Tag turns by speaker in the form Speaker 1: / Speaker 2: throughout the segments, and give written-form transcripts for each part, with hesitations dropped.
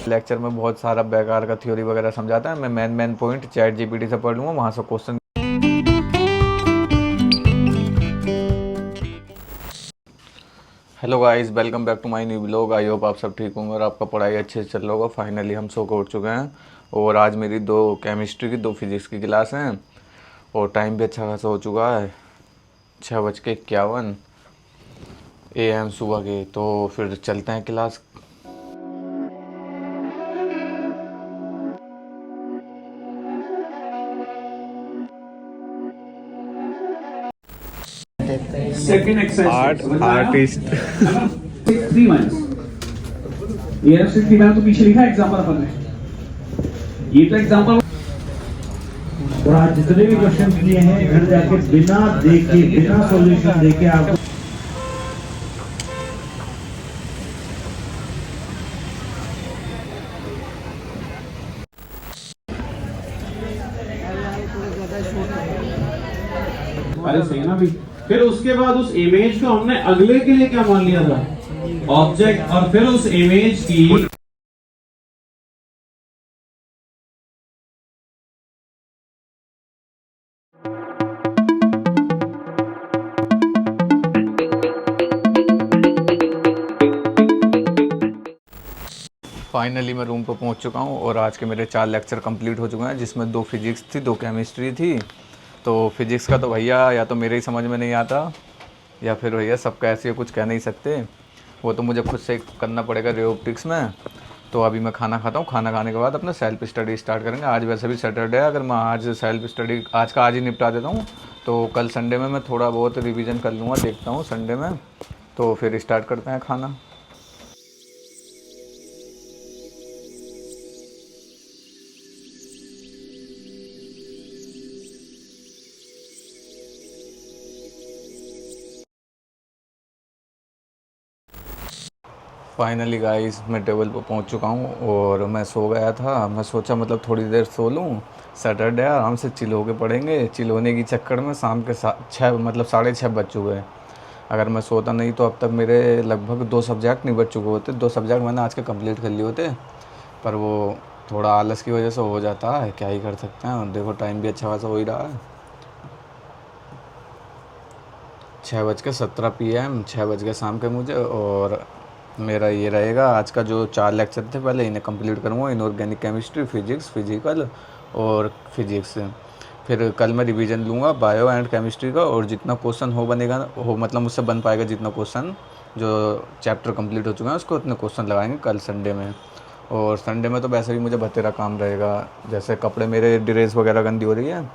Speaker 1: Lecture में बहुत सारा बेकार का थ्योरी वगैरह समझाता है। मैं मेन पॉइंट चैट जीपीटी से पढ़ लूँगा, वहाँ से question. Hello guys, welcome back to my new blog. I hope आप सब ठीक होंगे और आपका पढ़ाई अच्छे से चल रहा होगा। फाइनली हम सो के उठ चुके हैं और आज मेरी 2 केमिस्ट्री की 2 फिजिक्स की क्लास हैं और टाइम भी अच्छा खासा हो चुका है, 6:51 AM सुबह के। तो फिर चलते हैं class.
Speaker 2: Second exercise
Speaker 1: artist
Speaker 2: 3 minus ये सिर्फ थीटा तो पीछे लिखा एग्जांपल अपन ने, ये तो एग्जांपल।
Speaker 3: और आज जितने भी क्वेश्चन किए हैं घर जाके बिना देखे बिना सॉल्यूशन देके आपको
Speaker 2: अरे सही ना भी। फिर उसके बाद उस इमेज को हमने अगले के लिए क्या मान लिया था, ऑब्जेक्ट, और फिर उस इमेज की
Speaker 1: फाइनली मैं रूम पर पहुंच चुका हूं और आज के मेरे 4 लेक्चर कंप्लीट हो चुके हैं, जिसमें 2 फिजिक्स थी, 2 केमिस्ट्री थी। तो फिजिक्स का तो भैया या तो मेरे ही समझ में नहीं आता या फिर भैया सबका ऐसे कुछ कह नहीं सकते, वो तो मुझे खुद से करना पड़ेगा रे ऑप्टिक्स में। तो अभी मैं खाना खाता हूँ, खाना खाने के बाद अपना सेल्फ स्टडी स्टार्ट करेंगे। आज वैसे भी सैटरडे है, अगर मैं आज सेल्फ स्टडी आज का आज ही निपटा देता हूँ तो कल संडे में मैं थोड़ा बहुत रिवीजन कर लूँगा, देखता हूँ संडे में। तो फिर स्टार्ट करते हैं खाना। फाइनली गाइस मैं टेबल पर पहुंच चुका हूं और मैं सो गया था। मैं सोचा मतलब थोड़ी देर सो लूं, सैटरडे आराम से चिल होके पढ़ेंगे। चिल होने की चक्कर में शाम के 6 मतलब 6:30 बज चुके हैं। अगर मैं सोता नहीं तो अब तक मेरे लगभग 2 सब्जेक्ट निपट चुके होते। 2 सब्जेक्ट मैंने आज के कंप्लीट कर लिए होते, पर वो थोड़ा आलस की वजह से हो जाता है, क्या ही कर सकते हैं। देखो टाइम भी अच्छा खासा हो ही रहा है, 6:17 PM, 6 बज गए शाम के मुझे। और मेरा ये रहेगा आज का जो 4 लेक्चर थे, पहले इन्हें कंप्लीट करूँगा, इनऑर्गेनिक केमिस्ट्री, फिजिक्स, फिजिकल और फिजिक्स। फिर कल मैं रिवीजन लूँगा बायो एंड केमिस्ट्री का, और जितना क्वेश्चन हो बनेगा हो मतलब मुझसे बन पाएगा जितना क्वेश्चन, जो चैप्टर कंप्लीट हो चुके हैं उसको उतने क्वेश्चन लगाएंगे कल संडे में। और संडे में तो वैसे भी मुझे बतेरा काम रहेगा, जैसे कपड़े मेरे ड्रेस वगैरह गंदी हो रही है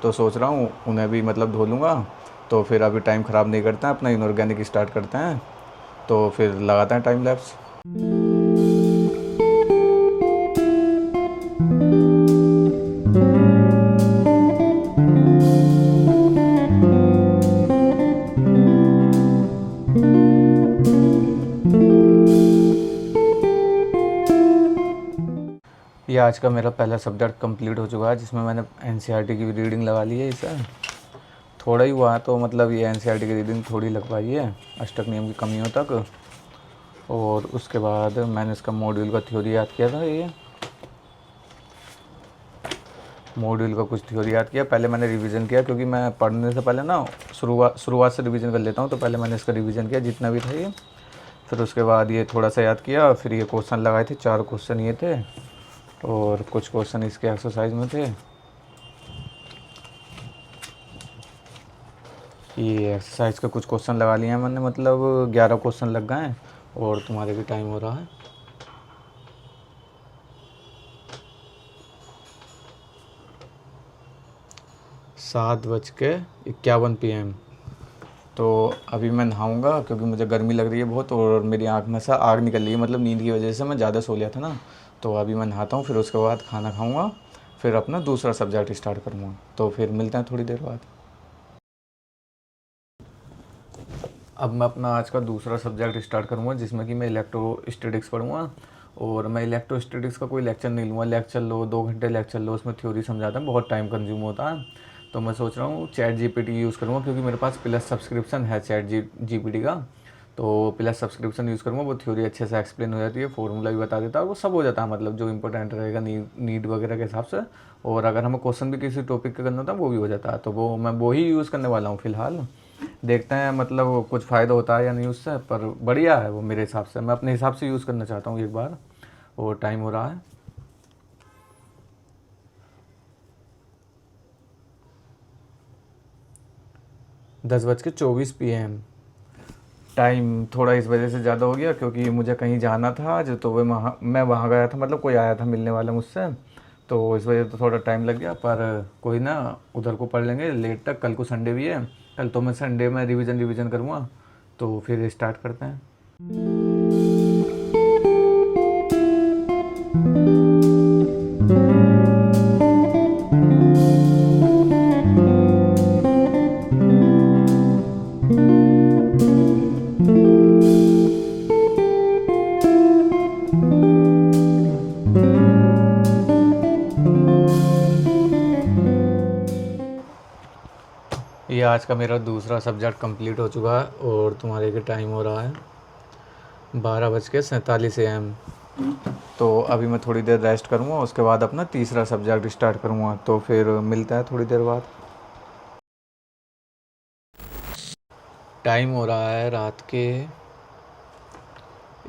Speaker 1: तो सोच रहा हूँ उन्हें भी मतलब धो लूँगा। तो फिर अभी टाइम ख़राब नहीं करते हैं, अपना इनऑर्गेनिक स्टार्ट करते हैं। तो फिर लगाते हैं टाइम लैप्स। ये आज का मेरा पहला सब्जेक्ट कंप्लीट हो चुका है, जिसमें मैंने एनसीईआरटी की रीडिंग लगा ली है। इसे थोड़ा ही हुआ है तो मतलब ये एनसीईआरटी की रीडिंग थोड़ी लगवाई है, अष्टक नियम की कमियों तक। और उसके बाद मैंने इसका मॉड्यूल का थ्योरी याद किया था। ये मॉड्यूल का कुछ थ्योरी याद किया, पहले मैंने रिवीजन किया क्योंकि मैं पढ़ने से पहले ना शुरुआत से रिवीजन कर लेता हूँ। तो पहले मैंने इसका रिवीजन किया जितना भी था ये। फिर उसके बाद ये थोड़ा सा याद किया, फिर ये क्वेश्चन लगाए थे, 4 क्वेश्चन ये थे और कुछ क्वेश्चन इसके एक्सरसाइज में थे। ये एक्सरसाइज के कुछ क्वेश्चन लगा लिए हैं मैंने, मतलब 11 क्वेश्चन लग गए हैं। और तुम्हारे भी टाइम हो रहा है, 7:51 PM। तो अभी मैं नहाऊंगा क्योंकि मुझे गर्मी लग रही है बहुत और मेरी आँख में से आग निकल रही है, मतलब नींद की वजह से मैं ज़्यादा सो लिया था ना। तो अभी मैं नहाता हूँ, फिर उसके बाद खाना खाऊंगा, फिर अपना दूसरा सब्जेक्ट स्टार्ट करूँगा। तो फिर मिलते हैं थोड़ी देर बाद। अब मैं अपना आज का दूसरा सब्जेक्ट स्टार्ट करूँगा, जिसमें कि मैं इलेक्ट्रोस्टैटिक्स पढ़ूँगा। और मैं इलेक्ट्रोस्टैटिक्स का कोई लेक्चर नहीं लूँगा, लेक्चर लो 2 घंटे लेक्चर लो, उसमें थ्योरी समझाते हैं, बहुत टाइम कंज्यूम होता है। तो मैं सोच रहा हूँ चैट जीपीटी यूज़ करूँगा, क्योंकि मेरे पास प्लस सब्सक्रिप्शन है चैट जीपीटी का। तो प्लस सब्सक्रिप्शन यूज़ करूँगा, वो थ्योरी अच्छे से एक्सप्लेन हो जाती है, फॉर्मूला भी बता देता है, वो सब हो जाता है मतलब जो इंपॉर्टेंट रहेगा नीड वगैरह के हिसाब से। और अगर हमें क्वेश्चन भी किसी टॉपिक का करना होता है वो भी हो जाता है, तो वो मैं वो ही यूज़ करने वाला हूँ फ़िलहाल। देखते हैं मतलब कुछ फ़ायदा होता है या नहीं उससे, पर बढ़िया है वो मेरे हिसाब से। मैं अपने हिसाब से यूज़ करना चाहता हूँ एक बार, और टाइम हो रहा है 10:24 PM। टाइम थोड़ा इस वजह से ज़्यादा हो गया क्योंकि मुझे कहीं जाना था आज, तो मैं वहाँ गया था, मतलब कोई आया था मिलने वाला मुझसे, तो इस वजह से थोड़ा टाइम लग गया। पर कोई ना, उधर को पढ़ लेंगे लेट तक। कल को संडे भी है, कल तो मैं संडे में रिवीजन करूँगा, तो फिर स्टार्ट करते हैं। ये आज का मेरा दूसरा सब्जेक्ट कंप्लीट हो चुका है, और तुम्हारे के टाइम हो रहा है 12:47 AM। तो अभी मैं थोड़ी देर रेस्ट करूँगा, उसके बाद अपना तीसरा सब्जेक्ट स्टार्ट करूँगा, तो फिर मिलता है थोड़ी देर बाद। टाइम हो रहा है रात के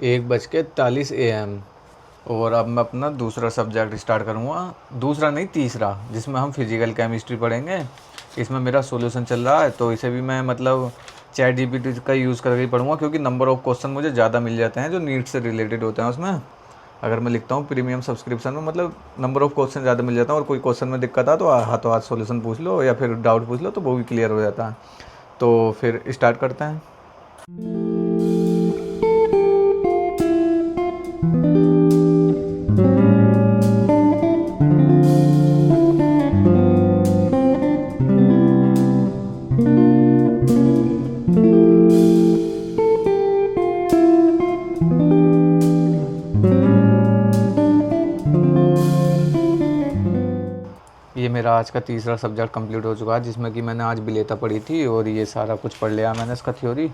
Speaker 1: 1:41 AM, और अब मैं अपना दूसरा सब्जेक्ट स्टार्ट करूँगा, दूसरा नहीं तीसरा, जिसमें हम फिजिकल केमिस्ट्री पढ़ेंगे। इसमें मेरा सॉल्यूशन चल रहा है, तो इसे भी मैं मतलब चैट जीपीटी का यूज़ करके ही पढ़ूँगा, क्योंकि नंबर ऑफ़ क्वेश्चन मुझे ज़्यादा मिल जाते हैं जो नीट से रिलेटेड होते हैं उसमें। अगर मैं लिखता हूँ प्रीमियम सब्सक्रिप्शन में, मतलब नंबर ऑफ़ क्वेश्चन ज़्यादा मिल जाता है, और कोई क्वेश्चन में दिक्कत आ तो हाथों हाथ सॉल्यूशन पूछ लो या फिर डाउट पूछ लो, तो वो भी क्लियर हो जाता है। तो फिर स्टार्ट करते हैं। ये मेरा आज का तीसरा सब्जेक्ट कंप्लीट हो चुका है, जिसमें कि मैंने आज बिलेता पढ़ी थी, और ये सारा कुछ पढ़ लिया मैंने इसका थ्योरी।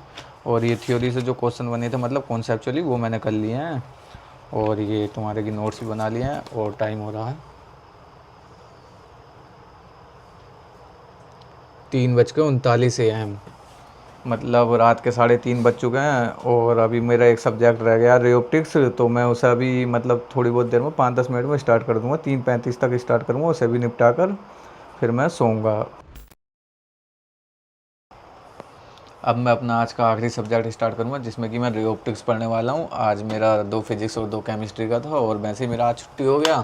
Speaker 1: और ये थ्योरी से जो क्वेश्चन बने थे मतलब कॉन्सेप्चुअली, वो मैंने कर लिए हैं, और ये तुम्हारे की नोट्स भी बना लिए हैं। और टाइम हो रहा है 3:39 AM, मतलब रात के 3:30 बज चुके हैं। और अभी मेरा एक सब्जेक्ट रह गया रे ऑप्टिक्स, तो मैं उसे अभी मतलब थोड़ी बहुत देर में 5-10 मिनट में स्टार्ट कर दूंगा, 3:35 तक स्टार्ट करूँगा, उसे भी निपटा कर फिर मैं सोऊंगा। अब मैं अपना आज का आखिरी सब्जेक्ट स्टार्ट करूँगा, जिसमें कि मैं रे ऑप्टिक्स पढ़ने वाला हूँ। आज मेरा 2 फिजिक्स और 2 केमिस्ट्री का था, और वैसे ही मेरा आज छुट्टी हो गया,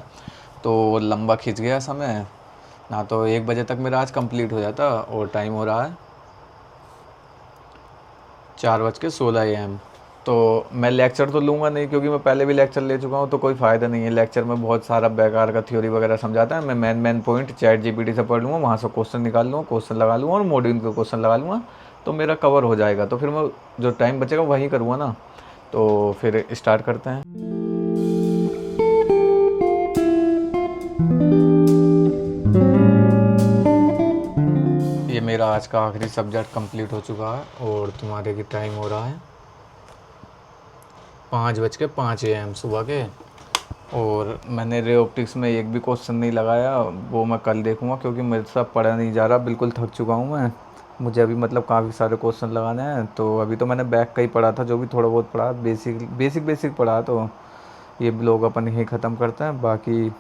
Speaker 1: तो लंबा खिंच गया समय ना, तो 1 बजे तक मेरा आज कंप्लीट हो जाता। और टाइम हो रहा है 4:16 AM। तो मैं लेक्चर तो लूँगा नहीं, क्योंकि मैं पहले भी लेक्चर ले चुका हूँ, तो कोई फ़ायदा नहीं है लेक्चर में, बहुत सारा बेकार का थ्योरी वगैरह समझाता है। मैं मेन पॉइंट चैट जीपीटी से पढ़ लूँगा, वहाँ से क्वेश्चन निकाल लूँगा, क्वेश्चन लगा लूँगा, और मॉड्यूल के क्वेश्चन लगा लूँगा, तो मेरा कवर हो जाएगा। तो फिर मैं जो टाइम बचेगा वही करूँगा ना, तो फिर स्टार्ट करते हैं। ये मेरा आज का आखिरी सब्जेक्ट कंप्लीट हो चुका है, और तुम्हारे की टाइम हो रहा है 5:05 AM सुबह के। और मैंने रे ऑप्टिक्स में एक भी क्वेश्चन नहीं लगाया, वो मैं कल देखूँगा, क्योंकि मेरे से पढ़ा नहीं जा रहा, बिल्कुल थक चुका हूँ मैं। मुझे अभी मतलब काफ़ी सारे क्वेश्चन लगाने हैं, तो अभी तो मैंने बैक का ही पढ़ा था, जो भी थोड़ा बहुत पढ़ा, बेसिक पढ़ा, तो ये ब्लॉग अपन यहीं ख़त्म करते हैं। बाकी